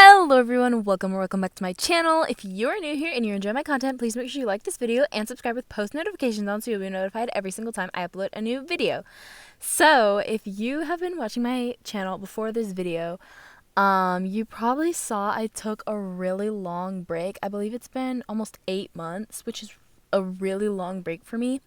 Hello everyone, welcome or welcome back to my channel. If you're new here and you're enjoying my content, please make sure you like this video and subscribe with post notifications on so you'll be notified every single time I upload a new video. So if you have been watching my channel before this video, you probably saw I took a really long break. I believe it's been almost 8 months, which is a really long break for me.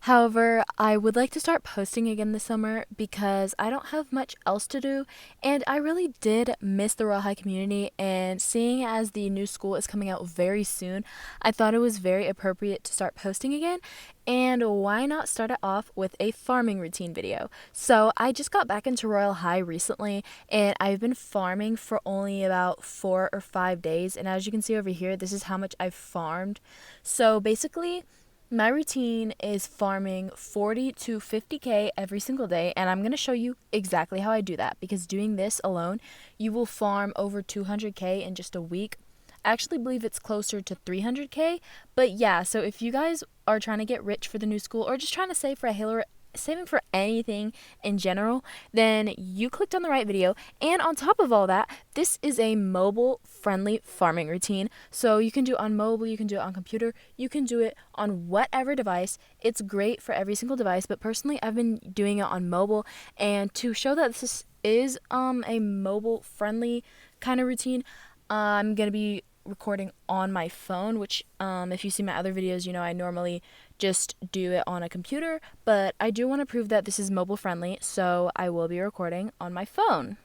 However, I would like to start posting again this summer because I don't have much else to do, and I really did miss the Royale High community, and seeing as the new school is coming out very soon, I thought it was very appropriate to start posting again, and why not start it off with a farming routine video. So I just got back into Royale High recently, and I've been farming for only about 4 or 5 days, and as you can see over here, this is how much I've farmed. So basically, my routine is farming 40 to 50k every single day, and I'm going to show you exactly how I do that, because doing this alone, you will farm over 200k in just a week. I actually believe it's closer to 300k, but yeah, so if you guys are trying to get rich for the new school or just trying to save for a halo, saving for anything in general, then you clicked on the right video. And on top of all that, this is a mobile friendly farming routine, so you can do it on mobile, you can do it on computer, you can do it on whatever device. It's great for every single device, but personally I've been doing it on mobile, and to show that this is a mobile friendly kind of routine, I'm gonna be recording on my phone, which if you see my other videos, you know I normally just do it on a computer, but I do want to prove that this is mobile friendly, so I will be recording on my phone.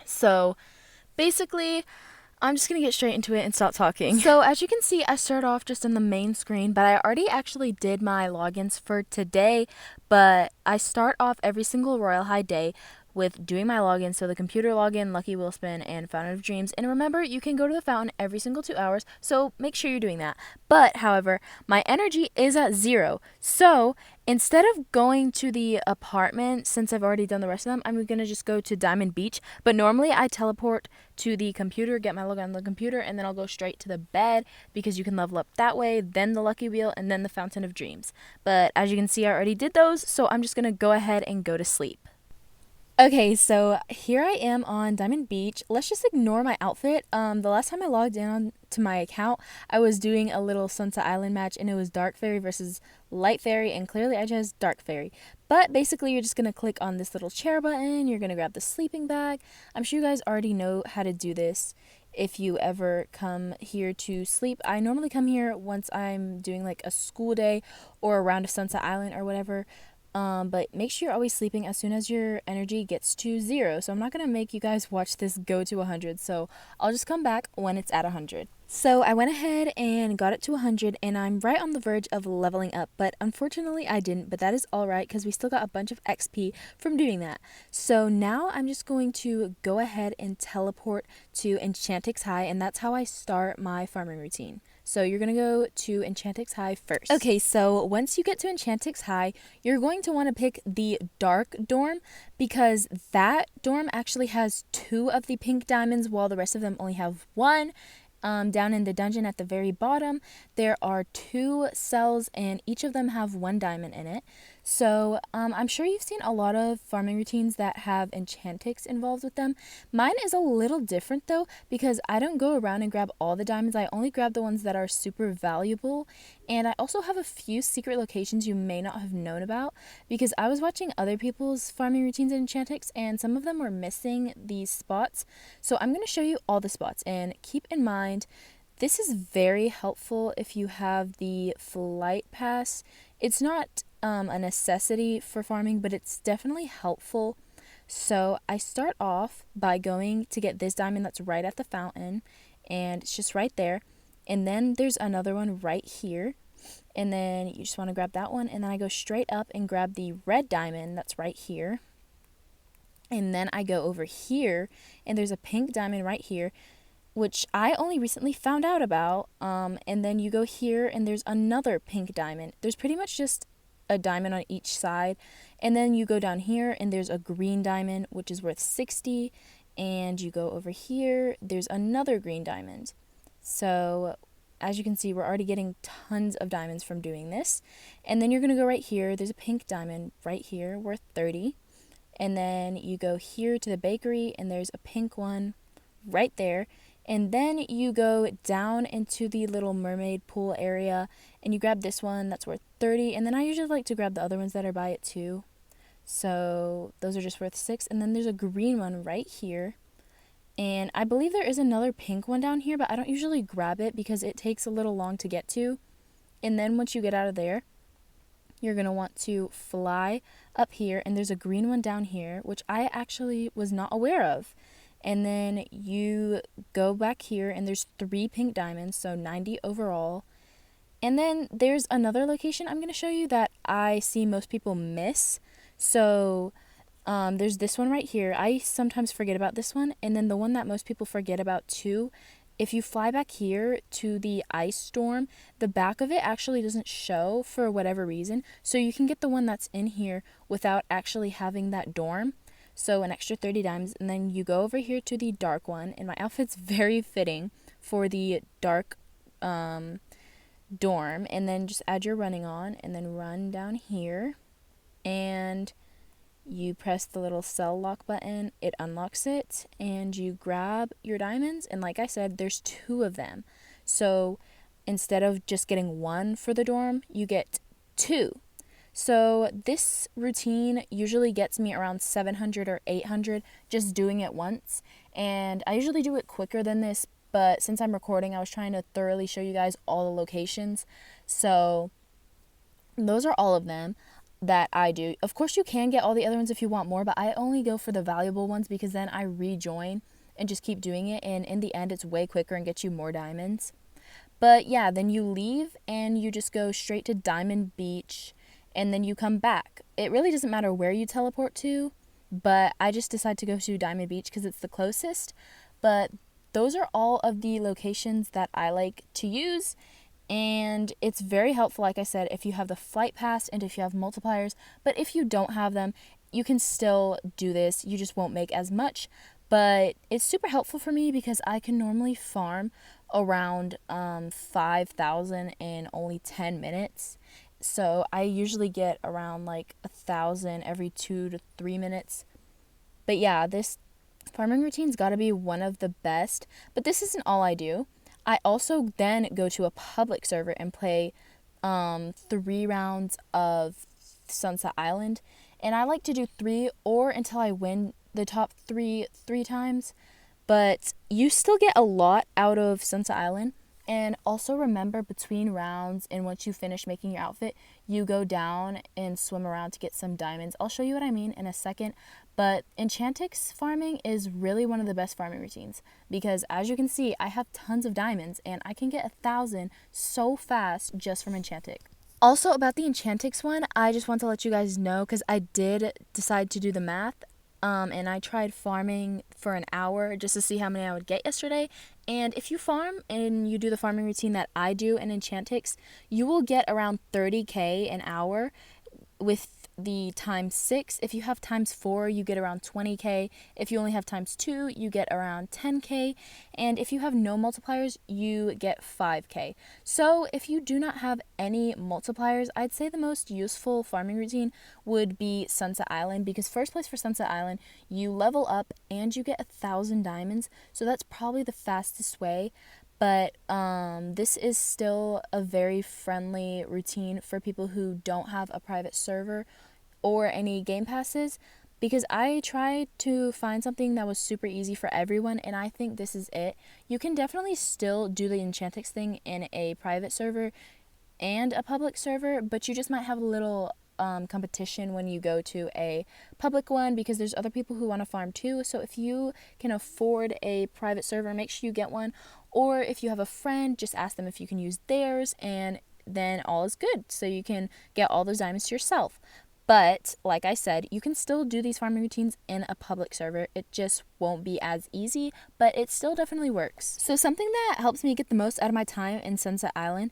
So basically, I'm just going to get straight into it and stop talking. So as you can see, I start off just on the main screen, but I already actually did my logins for today, but I start off every single Royale High day with doing my login, so the computer login, Lucky Wheel Spin, and Fountain of Dreams. And remember, you can go to the fountain every single 2 hours, so make sure you're doing that. But, however, my energy is at 0, so instead of going to the apartment, since I've already done the rest of them, I'm going to just go to Diamond Beach. But normally I teleport to the computer, get my login on the computer, and then I'll go straight to the bed, because you can level up that way, then the Lucky Wheel, and then the Fountain of Dreams. But as you can see, I already did those, so I'm just going to go ahead and go to sleep. Okay, so here I am on Diamond Beach. Let's just ignore my outfit. The last time I logged in to my account, I was doing a little Sunset Island match, and it was Dark Fairy versus Light Fairy, and clearly I chose Dark Fairy. But basically, you're just going to click on this little chair button, you're going to grab the sleeping bag. I'm sure you guys already know how to do this if you ever come here to sleep. I normally come here once I'm doing like a school day or a round of Sunset Island or whatever. But make sure you're always sleeping as soon as your energy gets to 0. So I'm not going to make you guys watch this go to 100. So I'll just come back when it's at 100. So I went ahead and got it to 100, and I'm right on the verge of leveling up. But unfortunately I didn't, but that is alright, because we still got a bunch of XP from doing that. So now I'm just going to go ahead and teleport to Enchantix High, and that's how I start my farming routine. So you're going to go to Enchantix High first. Okay, so once you get to Enchantix High, you're going to want to pick the dark dorm, because that dorm actually has 2 of the pink diamonds, while the rest of them only have 1. Down in the dungeon at the very bottom, there are 2 cells, and each of them have 1 diamond in it. So I'm sure you've seen a lot of farming routines that have Enchantix involved with them. Mine is a little different though, because I don't go around and grab all the diamonds. I only grab the ones that are super valuable. And I also have a few secret locations you may not have known about, because I was watching other people's farming routines in Enchantix, and some of them were missing these spots. So I'm going to show you all the spots, and keep in mind, this is very helpful if you have the flight pass. It's not a necessity for farming, but it's definitely helpful. So I start off by going to get this diamond that's right at the fountain, and it's just right there. And then there's another one right here, and then you just want to grab that one, and then I go straight up and grab the red diamond that's right here. And then I go over here, and there's a pink diamond right here, which I only recently found out about. And then you go here, and there's another pink diamond. There's pretty much just a diamond on each side. And then you go down here, and there's a green diamond, which is worth 60. And you go over here, there's another green diamond. So as you can see, we're already getting tons of diamonds from doing this. And then you're going to go right here. There's a pink diamond right here worth 30. And then you go here to the bakery, and there's a pink one right there. And then you go down into the little mermaid pool area and you grab this one that's worth 30. And then I usually like to grab the other ones that are by it too. So those are just worth 6. And then there's a green one right here. And I believe there is another pink one down here, but I don't usually grab it because it takes a little long to get to. And then once you get out of there, you're going to want to fly up here. And there's a green one down here, which I actually was not aware of. And then you go back here and there's 3 pink diamonds, so 90 overall. And then there's another location I'm going to show you that I see most people miss. So there's this one right here. I sometimes forget about this one. And then the one that most people forget about too, if you fly back here to the ice storm, the back of it actually doesn't show for whatever reason. So you can get the one that's in here without actually having that dorm. So an extra 30 dimes, and then you go over here to the dark one, and my outfit's very fitting for the dark dorm, and then just add your running on, and then run down here, and you press the little cell lock button, it unlocks it, and you grab your diamonds, and like I said, there's 2 of them. So instead of just getting 1 for the dorm, you get 2. So this routine usually gets me around 700 or 800 just doing it once. And I usually do it quicker than this, but since I'm recording, I was trying to thoroughly show you guys all the locations. So those are all of them that I do. Of course, you can get all the other ones if you want more, but I only go for the valuable ones because then I rejoin and just keep doing it. And in the end, it's way quicker and gets you more diamonds. But yeah, then you leave and you just go straight to Diamond Beach. And then you come back. It really doesn't matter where you teleport to, but I just decide to go to Diamond Beach because it's the closest. But those are all of the locations that I like to use, and it's very helpful, like I said, if you have the flight pass and if you have multipliers. But if you don't have them, you can still do this. You just won't make as much, but it's super helpful for me because I can normally farm around 5,000 in only 10 minutes. So I usually get around like 1,000 every 2 to 3 minutes. But yeah, this farming routine's got to be one of the best. But this isn't all I do. I also then go to a public server and play 3 rounds of Sunset Island. And I like to do 3 or until I win the top 3 times. But you still get a lot out of Sunset Island. And also remember, between rounds and once you finish making your outfit, you go down and swim around to get some diamonds. I'll show you what I mean in a second. But Enchantix farming is really one of the best farming routines because, as you can see, I have tons of diamonds and I can get 1,000 so fast just from Enchantix. Also, about the Enchantix one, I just want to let you guys know because I did decide to do the math. And I tried farming for an hour just to see how many I would get yesterday. And if you farm and you do the farming routine that I do in Enchantix, you will get around 30k an hour with the times 6. If you have times 4, you get around 20k. If you only have times 2, you get around 10k. And if you have no multipliers, you get 5k. So if you do not have any multipliers, I'd say the most useful farming routine would be Sunset Island, because first place for Sunset Island, you level up and you get 1,000 diamonds. So that's probably the fastest way. But this is still a very friendly routine for people who don't have a private server or any game passes, because I tried to find something that was super easy for everyone, and I think this is it. You can definitely still do the Enchantix thing in a private server and a public server, but you just might have a little competition when you go to a public one because there's other people who want to farm too. So if you can afford a private server, make sure you get one. Or if you have a friend, just ask them if you can use theirs, and then all is good. So you can get all those diamonds to yourself. But like I said, you can still do these farming routines in a public server. It just won't be as easy, but it still definitely works. So something that helps me get the most out of my time in Sunset Island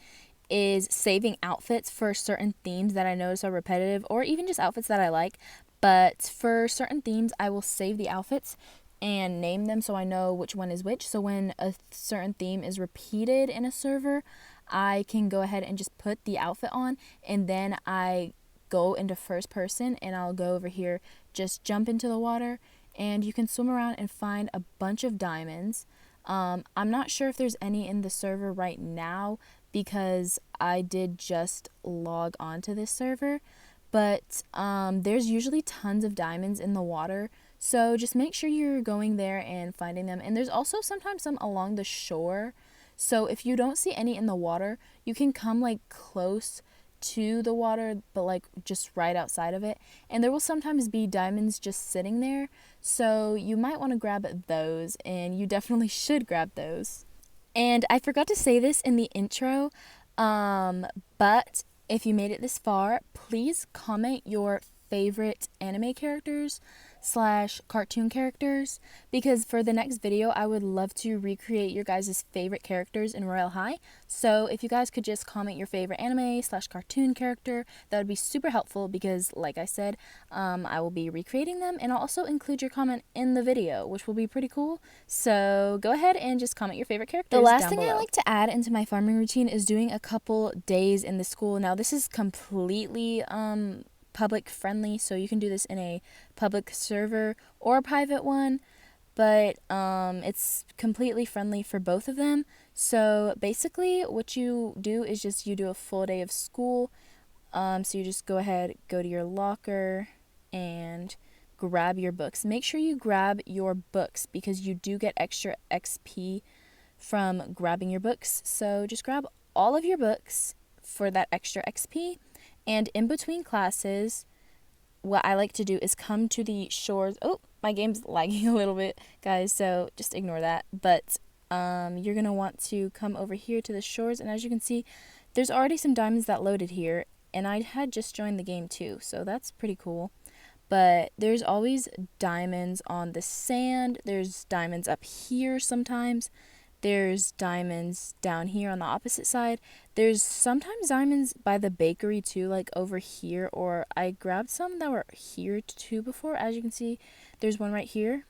is saving outfits for certain themes that I notice are repetitive, or even just outfits that I like. But for certain themes, I will save the outfits and name them so I know which one is which. So when a certain theme is repeated in a server, I can go ahead and just put the outfit on, and then I go into first person and I'll go over here, just jump into the water and you can swim around and find a bunch of diamonds. I'm not sure if there's any in the server right now because I did just log on to this server, but there's usually tons of diamonds in the water, so just make sure you're going there and finding them. And there's also sometimes some along the shore, so if you don't see any in the water, you can come like close to the water, but like just right outside of it, and there will sometimes be diamonds just sitting there, so you might want to grab those, and you definitely should grab those. And I forgot to say this in the intro, but if you made it this far, please comment your favorite anime characters / cartoon characters, because for the next video I would love to recreate your guys' favorite characters in Royale High. So if you guys could just comment your favorite anime / cartoon character, that would be super helpful, because like I said, I will be recreating them, and I'll also include your comment in the video, which will be pretty cool. So go ahead and just comment your favorite characters. The last thing I like to add into my farming routine is doing a couple days in the school. Now this is completely public friendly, so you can do this in a public server or a private one, but it's completely friendly for both of them. So basically what you do is just you do a full day of school. So you just go ahead, go to your locker and grab your books. Make sure you grab your books because you do get extra XP from grabbing your books. So just grab all of your books for that extra XP. And in between classes, what I like to do is come to the shores. Oh, my game's lagging a little bit, guys, so just ignore that. But you're going to want to come over here to the shores, and as you can see, there's already some diamonds that loaded here, and I had just joined the game too, so that's pretty cool. But there's always diamonds on the sand. There's diamonds up here sometimes. There's diamonds down here on the opposite side. There's sometimes diamonds by the bakery too, like over here, or I grabbed some that were here too before. As you can see, there's one right here.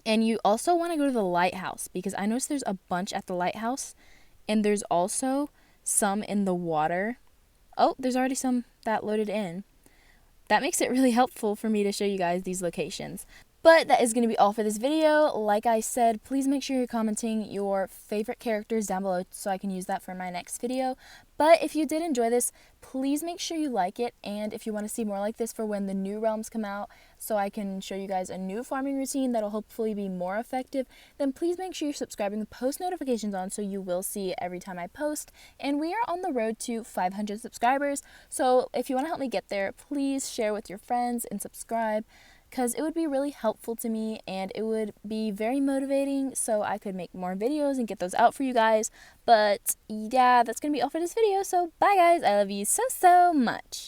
And you also want to go to the lighthouse, because I noticed there's a bunch at the lighthouse, and there's also some in the water. Oh, there's already some that loaded in. That makes it really helpful for me to show you guys these locations. But that is going to be all for this video. Like I said, please make sure you're commenting your favorite characters down below so I can use that for my next video. But if you did enjoy this, please make sure you like it. And if you want to see more like this for when the new realms come out, so I can show you guys a new farming routine that'll hopefully be more effective, then please make sure you're subscribing with post notifications on so you will see it every time I post. And we are on the road to 500 subscribers. So if you want to help me get there, please share with your friends and subscribe, because it would be really helpful to me and it would be very motivating so I could make more videos and get those out for you guys. But yeah, that's going to be all for this video. So bye guys. I love you so much.